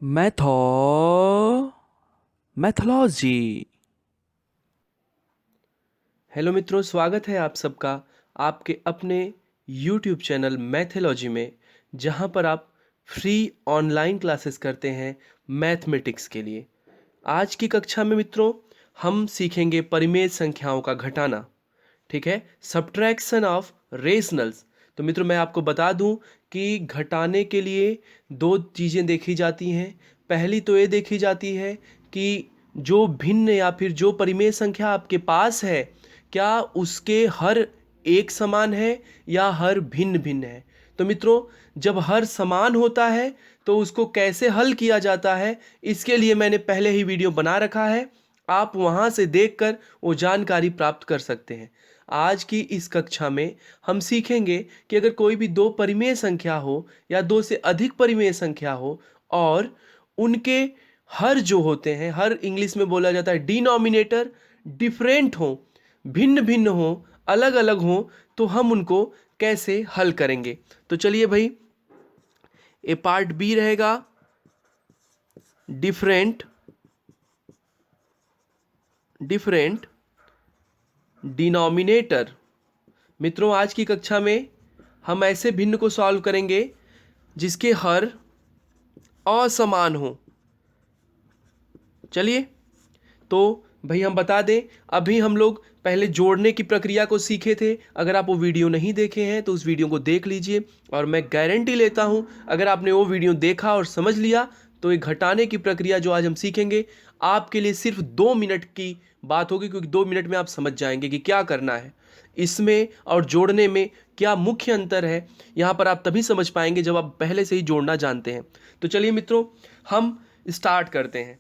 मैथो mythology. Hello मित्रों, स्वागत है आप सबका आपके अपने YouTube चैनल मैथोलॉजी में, जहां पर आप फ्री ऑनलाइन क्लासेस करते हैं मैथमेटिक्स के लिए। आज की कक्षा में मित्रों हम सीखेंगे परिमेय संख्याओं का घटाना। ठीक है, सब्ट्रैक्शन ऑफ रेशनल्स। तो मित्रों मैं आपको बता दूं कि घटाने के लिए दो चीज़ें देखी जाती हैं। पहली तो ये देखी जाती है कि जो भिन्न या फिर जो परिमेय संख्या आपके पास है, क्या उसके हर एक समान है या हर भिन्न भिन्न है। तो मित्रों जब हर समान होता है तो उसको कैसे हल किया जाता है, इसके लिए मैंने पहले ही वीडियो बना रखा है, आप वहां से देखकर वो जानकारी प्राप्त कर सकते हैं। आज की इस कक्षा में हम सीखेंगे कि अगर कोई भी दो परिमेय संख्या हो या दो से अधिक परिमेय संख्या हो और उनके हर जो होते हैं, हर इंग्लिश में बोला जाता है डिनोमिनेटर, डिफरेंट हो, भिन्न भिन्न हो, अलग अलग हो, तो हम उनको कैसे हल करेंगे। तो चलिए भाई, ए पार्ट बी रहेगा डिफरेंट डिफरेंट डिनोमिनेटर। मित्रों आज की कक्षा में हम ऐसे भिन्न को सॉल्व करेंगे जिसके हर असमान हो। चलिए, तो भाई हम बता दें, अभी हम लोग पहले जोड़ने की प्रक्रिया को सीखे थे। अगर आप वो वीडियो नहीं देखे हैं तो उस वीडियो को देख लीजिए, और मैं गारंटी लेता हूं अगर आपने वो वीडियो देखा और समझ लिया तो ये घटाने की प्रक्रिया जो आज हम सीखेंगे आपके लिए सिर्फ 2 मिनट की बात होगी, क्योंकि 2 मिनट में आप समझ जाएंगे कि क्या करना है इसमें और जोड़ने में, क्या मुख्य अंतर है। यहाँ पर आप तभी समझ पाएंगे जब आप पहले से ही जोड़ना जानते हैं। तो चलिए मित्रों हम स्टार्ट करते हैं।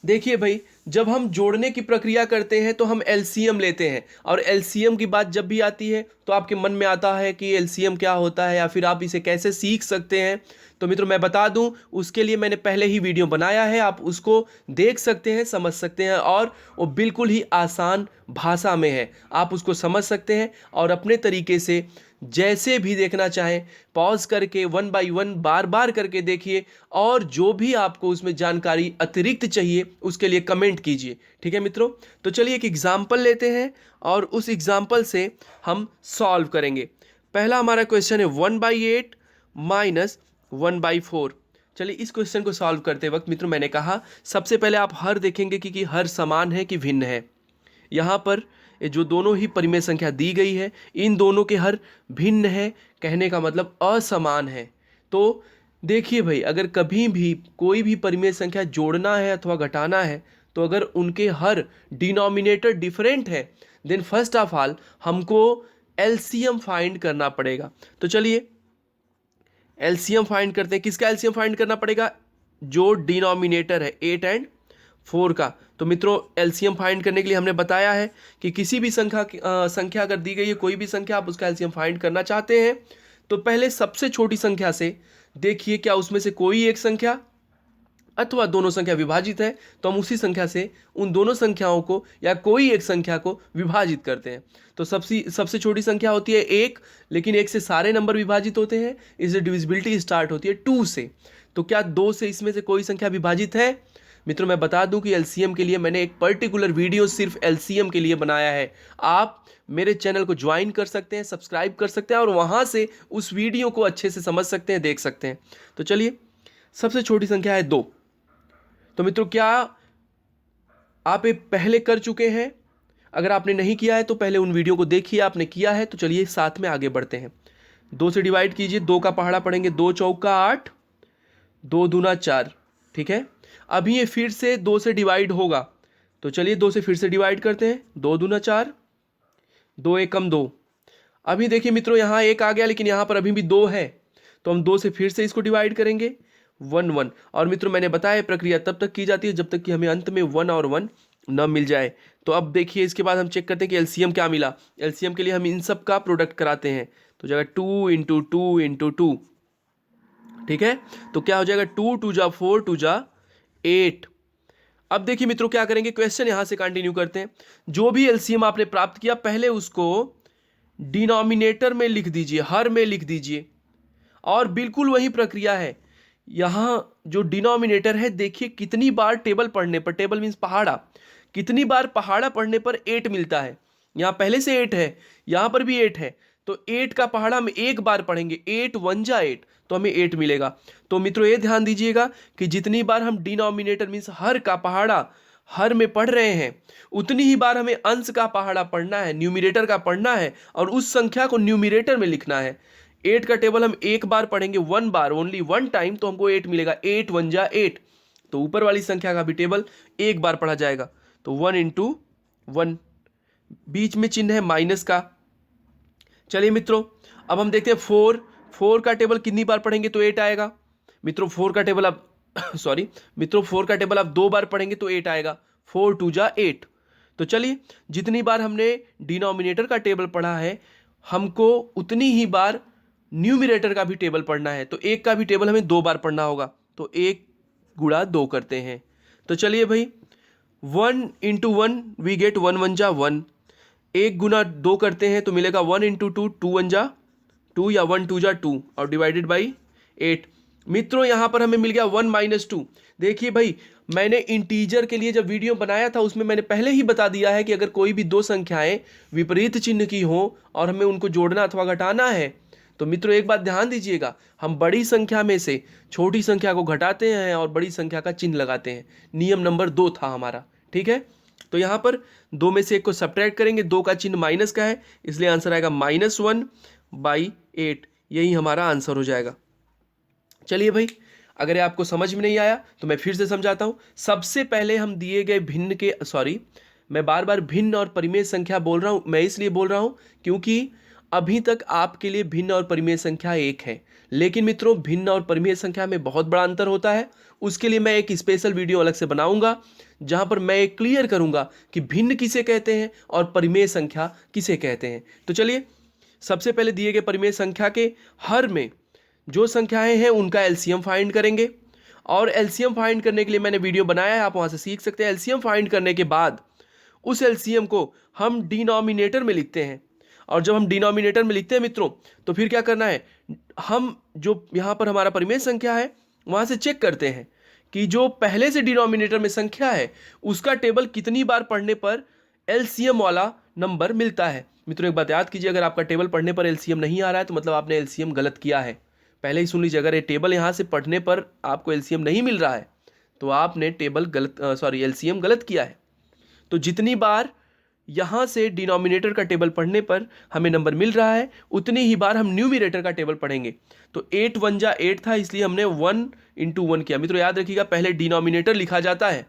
देखिए भाई, जब हम जोड़ने की प्रक्रिया करते हैं तो हम एलसीएम लेते हैं, और एलसीएम की बात जब भी आती है तो आपके मन में आता है कि एलसीएम क्या होता है या फिर आप इसे कैसे सीख सकते हैं। तो मित्रों मैं बता दूं, उसके लिए मैंने पहले ही वीडियो बनाया है, आप उसको देख सकते हैं, समझ सकते हैं, और वो बिल्कुल ही आसान भाषा में है, आप उसको समझ सकते हैं और अपने तरीके से जैसे भी देखना चाहें पॉज करके 1 बाय 1 बार बार करके देखिए, और जो भी आपको उसमें जानकारी अतिरिक्त चाहिए उसके लिए कमेंट कीजिए। ठीक है मित्रों, तो चलिए एक एग्जाम्पल लेते हैं और उस एग्जाम्पल से हम सॉल्व करेंगे। पहला हमारा क्वेश्चन है 1/8 माइनस 1/4। चलिए इस क्वेश्चन को सॉल्व करते वक्त मित्रों मैंने कहा सबसे पहले आप हर देखेंगे कि हर समान है कि भिन्न है। यहाँ पर ये जो दोनों ही परिमेय संख्या दी गई है, इन दोनों के हर भिन्न है, कहने का मतलब असमान है। तो देखिए भाई, अगर कभी भी कोई भी परिमेय संख्या जोड़ना है अथवा घटाना है, तो अगर उनके हर डिनोमिनेटर डिफरेंट है, देन फर्स्ट ऑफ ऑल हमको एलसीएम फाइंड करना पड़ेगा। तो चलिए एलसीएम फाइंड करते हैं। किसका एलसीएम फाइंड करना पड़ेगा? जो डिनोमिनेटर है 8 और 4 का। तो मित्रों एलसीएम फाइंड करने के लिए हमने बताया है कि किसी भी संख्या अगर दी गई है, कोई भी संख्या आप उसका एलसीएम फाइंड करना चाहते हैं, तो पहले सबसे छोटी संख्या से देखिए क्या उसमें से कोई एक संख्या अथवा दोनों संख्या विभाजित है, तो हम उसी संख्या से उन दोनों संख्याओं को या कोई एक संख्या को विभाजित करते हैं। तो सबसे सबसे छोटी संख्या होती है 1, लेकिन 1 से सारे नंबर विभाजित होते हैं, इसलिए डिविजिबिलिटी स्टार्ट होती है 2 से। तो क्या 2 से इसमें से कोई संख्या विभाजित है? मित्रों मैं बता दूं कि एलसीएम के लिए मैंने एक पर्टिकुलर वीडियो सिर्फ एलसीएम के लिए बनाया है। आप मेरे चैनल को ज्वाइन कर सकते हैं, सब्सक्राइब कर सकते हैं, और वहां से उस वीडियो को अच्छे से समझ सकते हैं, देख सकते हैं। तो चलिए सबसे छोटी संख्या है 2। तो मित्रों क्या आप ये पहले कर चुके हैं? अगर आपने नहीं किया है तो पहले उन वीडियो को देखिए, आपने किया है तो चलिए साथ में आगे बढ़ते हैं। 2 से डिवाइड कीजिए, 2 का पहाड़ा पढ़ेंगे, 2 चौका 8, 2 दूना 4। ठीक है, अभी ये फिर से 2 से डिवाइड होगा, तो चलिए 2 से फिर से डिवाइड करते हैं। 2 दूना 4, 2 एकम 2। अभी देखिए मित्रों यहाँ 1 आ गया, लेकिन यहाँ पर अभी भी 2 है, तो हम 2 से फिर से इसको डिवाइड करेंगे, 1 1। और मित्रों मैंने बताया प्रक्रिया तब तक की जाती है जब तक कि हमें अंत में 1 और 1 न मिल जाए। तो अब देखिए इसके बाद हम चेक करते हैं कि एलसीएम क्या मिला। एलसीएम के लिए हम इन सब का प्रोडक्ट कराते हैं, तो जाएगा 2 इंटू 2 इंटू 2। ठीक है, तो क्या हो जाएगा 2 2 जा 4 2 जा 8। अब देखिए मित्रों क्या करेंगे, क्वेश्चन यहां से कंटिन्यू करते हैं। जो भी एलसीएम आपने प्राप्त किया पहले उसको डिनोमिनेटर में लिख दीजिए, हर में लिख दीजिए, और बिल्कुल वही प्रक्रिया है यहाँ जो डिनोमिनेटर है, देखिए कितनी बार टेबल पढ़ने पर, टेबल मीन्स पहाड़ा, कितनी बार पहाड़ा पढ़ने पर 8 मिलता है। यहाँ पहले से 8 है, यहाँ पर भी 8है, तो 8 का पहाड़ा हम एक बार पढ़ेंगे, 8 1 जा 8, तो हमें 8 मिलेगा। तो मित्रों ये ध्यान दीजिएगा कि जितनी बार हम डिनोमिनेटर मीन्स हर का पहाड़ा हर में पढ़ रहे हैं, उतनी ही बार हमें अंश का पहाड़ा पढ़ना है, न्यूमिरेटर का पढ़ना है, और उस संख्या को न्यूमिरेटर में लिखना है। 8 का टेबल हम एक बार पढ़ेंगे, 1 बार, ओनली 1 टाइम, तो हमको 8 मिलेगा, 8 1 जा 8। तो ऊपर वाली संख्या का भी टेबल एक बार पढ़ा जाएगा, तो 1 इंटू 1, बीच में चिन्ह है माइनस का। चलिए मित्रों, अब हम देखते हैं 4 का टेबल कितनी बार पढ़ेंगे तो 8 आएगा। मित्रों 4 का टेबल आप सॉरी मित्रों 4 का टेबल आप 2 बार पढ़ेंगे तो 8 आएगा, 4 2 जा 8। तो चलिए, जितनी बार हमने डिनोमिनेटर का टेबल पढ़ा है, हमको उतनी ही बार न्यूमिरेटर का भी टेबल पढ़ना है। तो 1 का भी टेबल हमें 2 बार पढ़ना होगा, तो 1 गुणा 2 करते हैं। तो चलिए भाई, 1 इंटू 1 वी गेट 1 1 जा 1, 1 गुना 2 करते हैं तो मिलेगा 1 इंटू 2, 2 1 जा 2, या 1 2 जा 2, और डिवाइडेड बाई 8। मित्रों यहाँ पर हमें मिल गया 1 माइनस 2। देखिए भाई, मैंने इंटीजर के लिए जब वीडियो बनाया था उसमें मैंने पहले ही बता दिया है कि अगर कोई भी दो संख्याएं विपरीत चिन्ह की हो और हमें उनको जोड़ना अथवा घटाना है, तो मित्रों एक बात ध्यान दीजिएगा, हम बड़ी संख्या में से छोटी संख्या को घटाते हैं और बड़ी संख्या का चिन्ह लगाते हैं। नियम नंबर 2 था हमारा, ठीक है। तो यहाँ पर 2 में से 1 को सब्ट्रैक्ट करेंगे, 2 का चिन्ह माइनस का है, इसलिए आंसर आएगा -1/8। यही हमारा आंसर हो जाएगा। चलिए भाई, अगर आपको समझ में नहीं आया तो मैं फिर से समझाता हूँ। सबसे पहले हम दिए गए भिन्न के, मैं बार बार भिन्न और परिमेय संख्या बोल रहा हूँ, मैं इसलिए बोल रहा हूँ क्योंकि अभी तक आपके लिए भिन्न और परिमेय संख्या एक है, लेकिन मित्रों भिन्न और परिमेय संख्या में बहुत बड़ा अंतर होता है। उसके लिए मैं एक स्पेशल वीडियो अलग से बनाऊंगा, जहां पर मैं एक क्लियर करूंगा कि भिन्न किसे कहते हैं और परिमेय संख्या किसे कहते हैं। तो चलिए, सबसे पहले दिए गए परिमेय संख्या के हर में जो संख्याएं हैं उनका एलसीएम फाइंड करेंगे, और एलसीएम फाइंड करने के लिए मैंने वीडियो बनाया है, आप वहां से सीख सकते हैं। एलसीएम फाइंड करने के बाद उस एलसीएम को हम डिनोमिनेटर में लिखते हैं, और जब हम डिनोमिनेटर में लिखते हैं मित्रों, तो फिर क्या करना है, हम जो यहाँ पर हमारा परिमेय संख्या है वहाँ से चेक करते हैं कि जो पहले से डिनोमिनेटर में संख्या है उसका टेबल कितनी बार पढ़ने पर एलसीएम वाला नंबर मिलता है। मित्रों एक बात याद कीजिए, अगर आपका टेबल पढ़ने पर एलसीएम नहीं आ रहा है तो मतलब आपने एलसीएम गलत किया है। पहले ही सुन लीजिए, अगर ये टेबल यहाँ से पढ़ने पर आपको एलसीएम नहीं मिल रहा है तो आपने एलसीएम गलत किया है। तो जितनी बार यहाँ से डिनोमिनेटर का टेबल पढ़ने पर हमें नंबर मिल रहा है, उतनी ही बार हम न्यूमिरेटर का टेबल पढ़ेंगे। तो 8 1 जा 8 था, इसलिए हमने 1 इंटू 1 किया। मित्रों याद रखिएगा, पहले डिनोमिनेटर लिखा जाता है,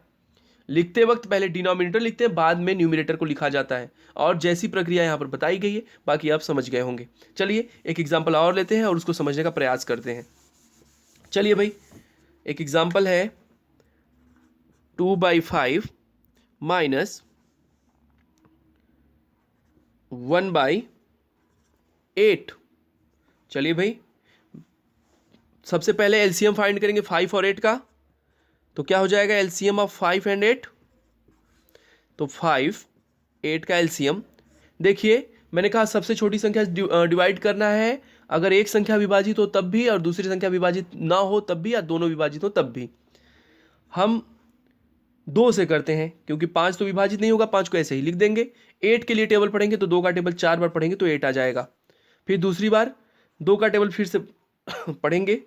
लिखते वक्त पहले डिनोमिनेटर लिखते हैं, बाद में न्यूमिरेटर को लिखा जाता है, और जैसी प्रक्रिया यहाँ पर बताई गई है, बाकी आप समझ गए होंगे। चलिए एक एग्जाम्पल और लेते हैं और उसको समझने का प्रयास करते हैं। चलिए भाई, एक एग्जाम्पल है 2/5 माइनस 1/8। चलिए भाई, सबसे पहले एलसीएम फाइंड करेंगे 5 और 8 का, तो क्या हो जाएगा एलसीएम ऑफ 5 एंड 8। तो 5 8 का एलसीएम, देखिए मैंने कहा सबसे छोटी संख्या डिवाइड करना है, अगर एक संख्या विभाजित हो तब भी और दूसरी संख्या विभाजित ना हो तब भी, या दोनों विभाजित हो तब भी। हम 2 से करते हैं क्योंकि 5 तो विभाजित नहीं होगा, 5 को ऐसे ही लिख देंगे। 8 के लिए टेबल पढ़ेंगे तो 2 का टेबल 4 बार पढ़ेंगे तो 8 आ जाएगा। फिर दूसरी बार 2 का टेबल फिर से पढ़ेंगे,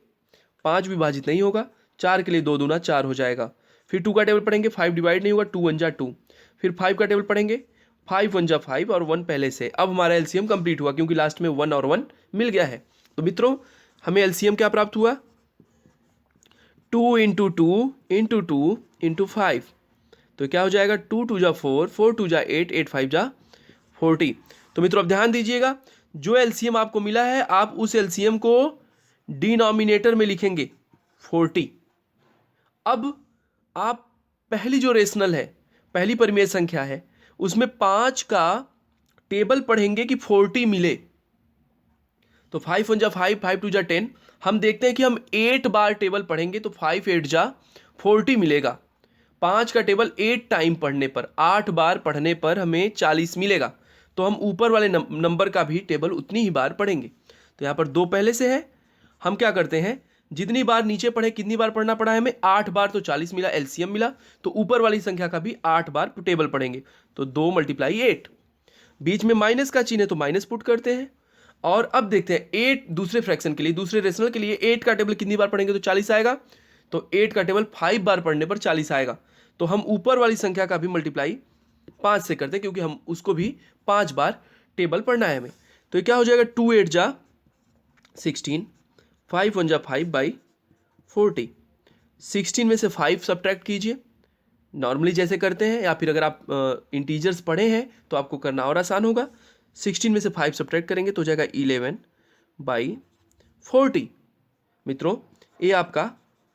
5 विभाजित नहीं होगा, 4 के लिए 2 दूना 4 हो जाएगा। फिर 2 का टेबल पढ़ेंगे, 5 डिवाइड नहीं होगा, 2 1 जा 2। फिर 5 का टेबल पढ़ेंगे, 5 1 जा 5 और 1 पहले से। अब हमारा एलसीएम कंप्लीट हुआ क्योंकि लास्ट में 1 और 1 मिल गया है। तो मित्रों हमें एलसीएम क्या प्राप्त हुआ, 2 इंटू 2 इंटू 2 इंटू 5। तो क्या हो जाएगा, 2 2 जा 4, 4 2 जा 8, 8 5 जा 40। तो मित्रों अब ध्यान दीजिएगा, जो एलसीएम आपको मिला है आप उस एलसीएम को डिनोमिनेटर में लिखेंगे 40। अब आप पहली जो रेशनल है, पहली परिमेय संख्या है, उसमें 5 का टेबल पढ़ेंगे कि 40 मिले। तो 5 1 जा 5, 5 2 जा 10। हम देखते हैं कि हम 8 बार टेबल पढ़ेंगे तो 5 8 जा 40 मिलेगा। 5 का टेबल 8 टाइम पढ़ने पर, 8 बार पढ़ने पर हमें 40 मिलेगा। तो हम ऊपर वाले नंबर का भी टेबल उतनी ही बार पढ़ेंगे। तो यहाँ पर 2 पहले से है, हम क्या करते हैं, जितनी बार नीचे पढ़े कितनी बार पढ़ना पड़ा है हमें, 8 बार, तो 40 मिला, एलसीएम मिला, तो ऊपर वाली संख्या का भी 8 बार टेबल पढ़ेंगे, तो 2 × 8। बीच में माइनस का चिन्ह है तो माइनस पुट करते हैं। और अब देखते हैं 8 दूसरे फ्रैक्शन के लिए, दूसरे रेशनल के लिए 8 का टेबल कितनी बार पढ़ेंगे तो 40 आएगा, तो 8 का टेबल 5 बार पढ़ने पर 40 आएगा। तो हम ऊपर वाली संख्या का भी मल्टीप्लाई 5 से करते हैं, क्योंकि हम उसको भी 5 बार टेबल पढ़ना है हमें। तो ये क्या हो जाएगा, 2 8 जा 16, 5 1 जा 5/40। 16 में से 5 सब्ट्रैक्ट कीजिए नॉर्मली जैसे करते हैं, या फिर अगर आप इंटीजर्स पढ़े हैं तो आपको करना और आसान होगा। 16 में से 5 सब्ट्रैक्ट करेंगे तो हो जाएगा 11/40। मित्रों ये आपका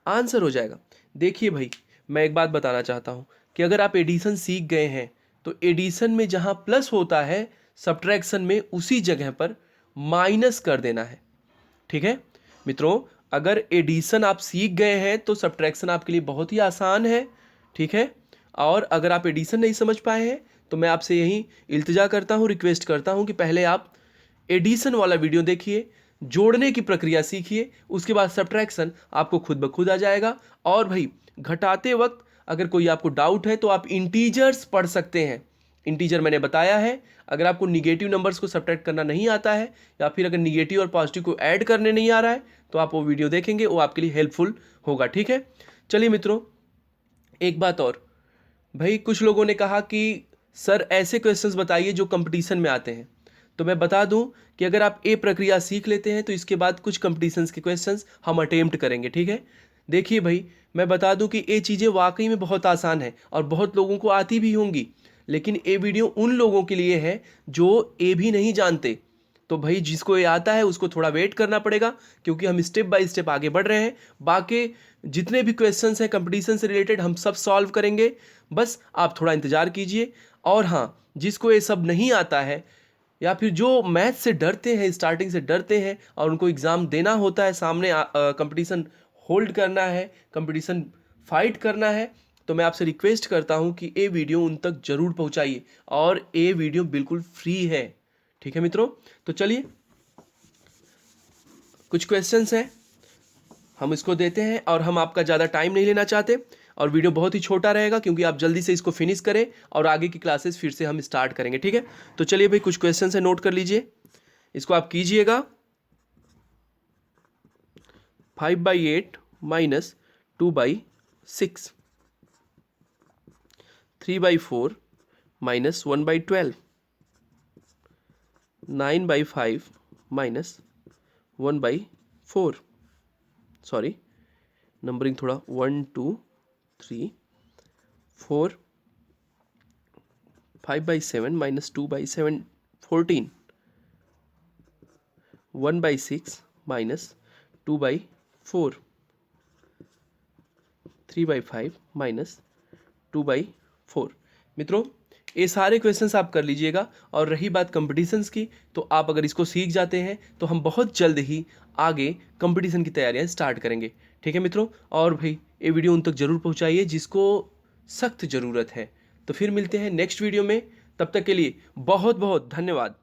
आंसर हो जाएगा। देखिए भाई, मैं एक बात बताना चाहता हूँ कि अगर आप एडिशन सीख गए हैं तो एडिशन में जहाँ प्लस होता है सब्ट्रैक्शन में उसी जगह पर माइनस कर देना है। ठीक है मित्रों, अगर एडिशन आप सीख गए हैं तो सब्ट्रैक्शन आपके लिए बहुत ही आसान है। ठीक है, और अगर आप एडिशन नहीं समझ पाए हैं तो मैं आपसे यही इल्तिजा करता हूँ, रिक्वेस्ट करता हूँ कि पहले आप एडिशन वाला वीडियो देखिए, जोड़ने की प्रक्रिया सीखिए, उसके बाद सब्ट्रैक्शन आपको खुद ब खुद आ जाएगा। और भाई घटाते वक्त अगर कोई आपको डाउट है तो आप इंटीजर्स पढ़ सकते हैं। इंटीजर मैंने बताया है, अगर आपको निगेटिव नंबर्स को सब्ट्रैक्ट करना नहीं आता है, या फिर अगर निगेटिव और पॉजिटिव को ऐड करने नहीं आ रहा है, तो आप वो वीडियो देखेंगे, वो आपके लिए हेल्पफुल होगा। ठीक है, चलिए मित्रों, एक बात और, भाई कुछ लोगों ने कहा कि सर ऐसे क्वेश्चंस बताइए जो कंपटीशन में आते हैं। तो मैं बता दूं कि अगर आप ये प्रक्रिया सीख लेते हैं तो इसके बाद कुछ कंपटीशंस के क्वेश्चंस हम अटेम्प्ट करेंगे। ठीक है, देखिए भाई, मैं बता दूं कि ये चीज़ें वाकई में बहुत आसान है और बहुत लोगों को आती भी होंगी, लेकिन ये वीडियो उन लोगों के लिए है जो ये भी नहीं जानते। तो भाई जिसको ये आता है उसको थोड़ा वेट करना पड़ेगा, क्योंकि हम स्टेप बाय स्टेप आगे बढ़ रहे हैं। बाकी जितने भी क्वेश्चंस हैं कंपटीशन से रिलेटेड हम सब सॉल्व करेंगे, बस आप थोड़ा इंतज़ार कीजिए। और हाँ, जिसको ये सब नहीं आता है या फिर जो मैथ से डरते हैं, स्टार्टिंग से डरते हैं और उनको एग्ज़ाम देना होता है, सामने कंपटीशन होल्ड करना है, कंपटीशन फाइट करना है, तो मैं आपसे रिक्वेस्ट करता हूं कि ये वीडियो उन तक जरूर पहुंचाइए, और ये वीडियो बिल्कुल फ्री है। ठीक है मित्रों, तो चलिए कुछ क्वेश्चंस हैं हम इसको देते हैं, और हम आपका ज़्यादा टाइम नहीं लेना चाहते, और वीडियो बहुत ही छोटा रहेगा क्योंकि आप जल्दी से इसको फिनिश करें और आगे की क्लासेस फिर से हम स्टार्ट करेंगे। ठीक है, तो चलिए भाई कुछ क्वेश्चन है, नोट कर लीजिए, इसको आप कीजिएगा। 5/8 - 2/6, 3/4 - 1/12, 9/5 - 1/4, सॉरी नंबरिंग थोड़ा 1 2 3 4, 5/7 - 2/7 14, 1/6 - 2/4, 3/5 - 2/4। मित्रों ये सारे क्वेश्चंस आप कर लीजिएगा। और रही बात कंपटीशंस की, तो आप अगर इसको सीख जाते हैं तो हम बहुत जल्द ही आगे कंपटीशन की तैयारियां स्टार्ट करेंगे। ठीक है मित्रों, और भाई ये वीडियो उन तक जरूर पहुंचाइए जिसको सख्त ज़रूरत है। तो फिर मिलते हैं नेक्स्ट वीडियो में, तब तक के लिए बहुत बहुत धन्यवाद।